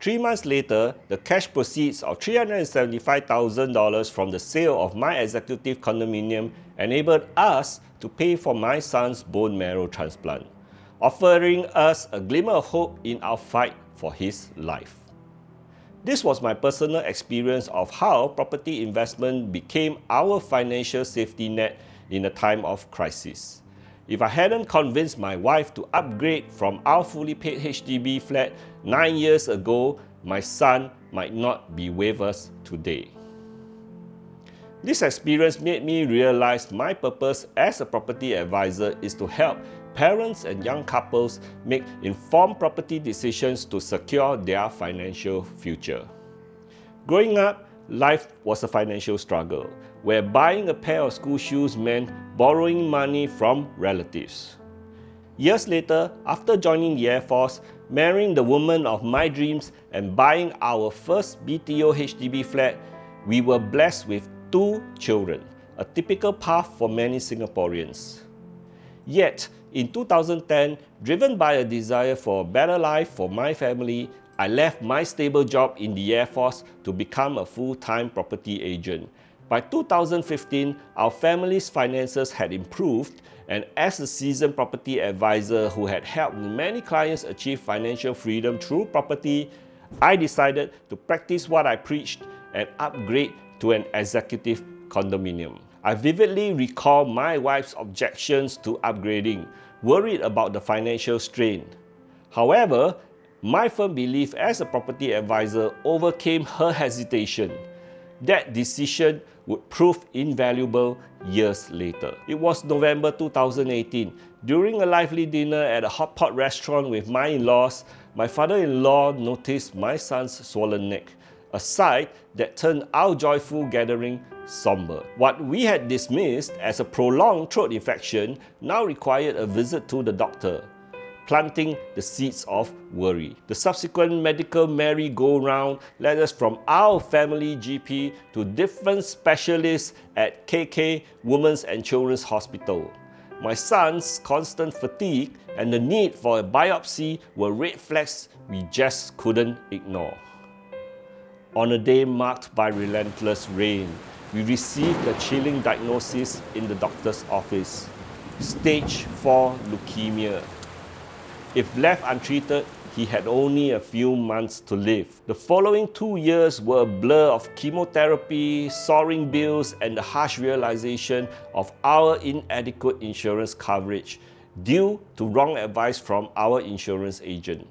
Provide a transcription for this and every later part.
3 months later, the cash proceeds of $375,000 from the sale of my executive condominium enabled us to pay for my son's bone marrow transplant, offering us a glimmer of hope in our fight for his life. This was my personal experience of how property investment became our financial safety net in a time of crisis. If I hadn't convinced my wife to upgrade from our fully paid HDB flat 9 years ago, my son might not be with us today. This experience made me realize my purpose as a property advisor is to help parents and young couples make informed property decisions to secure their financial future. Growing up, life was a financial struggle, where buying a pair of school shoes meant borrowing money from relatives. Years later, after joining the Air Force, marrying the woman of my dreams, and buying our first BTO HDB flat, we were blessed with 2 children, a typical path for many Singaporeans. Yet, in 2010, driven by a desire for a better life for my family, I left my stable job in the Air Force to become a full-time property agent. By 2015, our family's finances had improved, and as a seasoned property advisor who had helped many clients achieve financial freedom through property, I decided to practice what I preached and upgrade to an executive condominium. I vividly recall my wife's objections to upgrading, worried about the financial strain. However, my firm belief as a property advisor overcame her hesitation. That decision would prove invaluable years later. It was November 2018. During a lively dinner at a hot pot restaurant with my in-laws, my father-in-law noticed my son's swollen neck, a sight that turned our joyful gathering somber. What we had dismissed as a prolonged throat infection now required a visit to the doctor, planting the seeds of worry. The subsequent medical merry-go-round led us from our family GP to different specialists at KK Women's and Children's Hospital. My son's constant fatigue and the need for a biopsy were red flags we just couldn't ignore. On a day marked by relentless rain, we received the chilling diagnosis in the doctor's office: stage 4 leukemia. If left untreated, he had only a few months to live. The following 2 years were a blur of chemotherapy, soaring bills, and the harsh realization of our inadequate insurance coverage due to wrong advice from our insurance agent.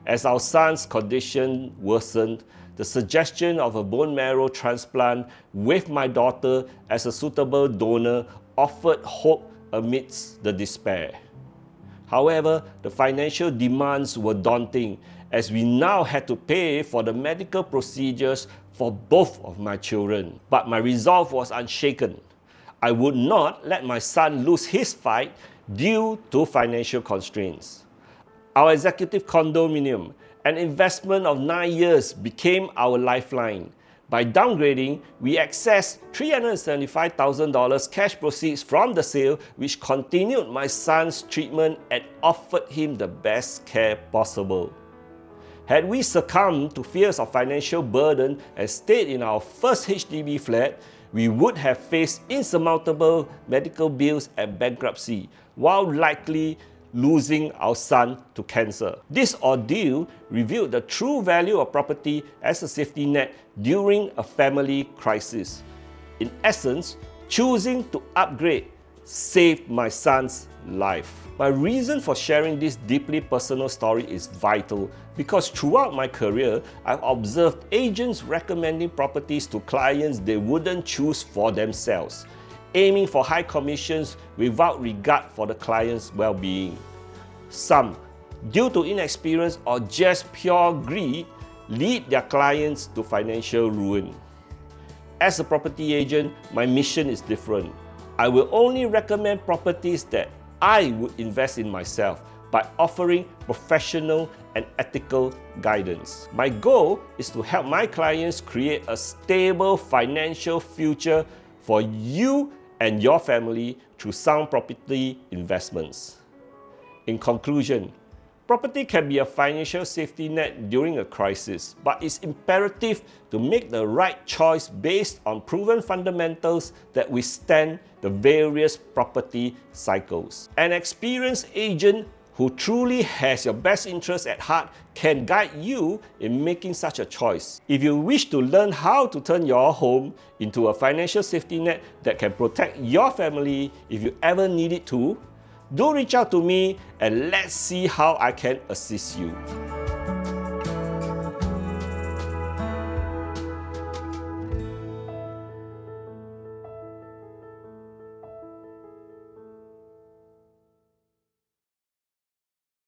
As our son's condition worsened, the suggestion of a bone marrow transplant with my daughter as a suitable donor offered hope amidst the despair. However, the financial demands were daunting as we now had to pay for the medical procedures for both of my children. But my resolve was unshaken. I would not let my son lose his fight due to financial constraints. Our executive condominium, an investment of 9 years, became our lifeline. By downgrading, we accessed $375,000 cash proceeds from the sale, which continued my son's treatment and offered him the best care possible. Had we succumbed to fears of financial burden and stayed in our first HDB flat, we would have faced insurmountable medical bills and bankruptcy, while likely losing our son to cancer. This ordeal revealed the true value of property as a safety net during a family crisis. In essence, choosing to upgrade saved my son's life. My reason for sharing this deeply personal story is vital because throughout my career, I've observed agents recommending properties to clients they wouldn't choose for themselves, aiming for high commissions without regard for the client's well-being. Some, due to inexperience or just pure greed, lead their clients to financial ruin. As a property agent, my mission is different. I will only recommend properties that I would invest in myself by offering professional and ethical guidance. My goal is to help my clients create a stable financial future for you and your family through sound property investments. In conclusion, Property can be a financial safety net during a crisis, but it's imperative to make the right choice based on proven fundamentals that withstand the various property cycles. An experienced agent who truly has your best interest at heart can guide you in making such a choice. If you wish to learn how to turn your home into a financial safety net that can protect your family if you ever need it to, do reach out to me and let's see how I can assist you.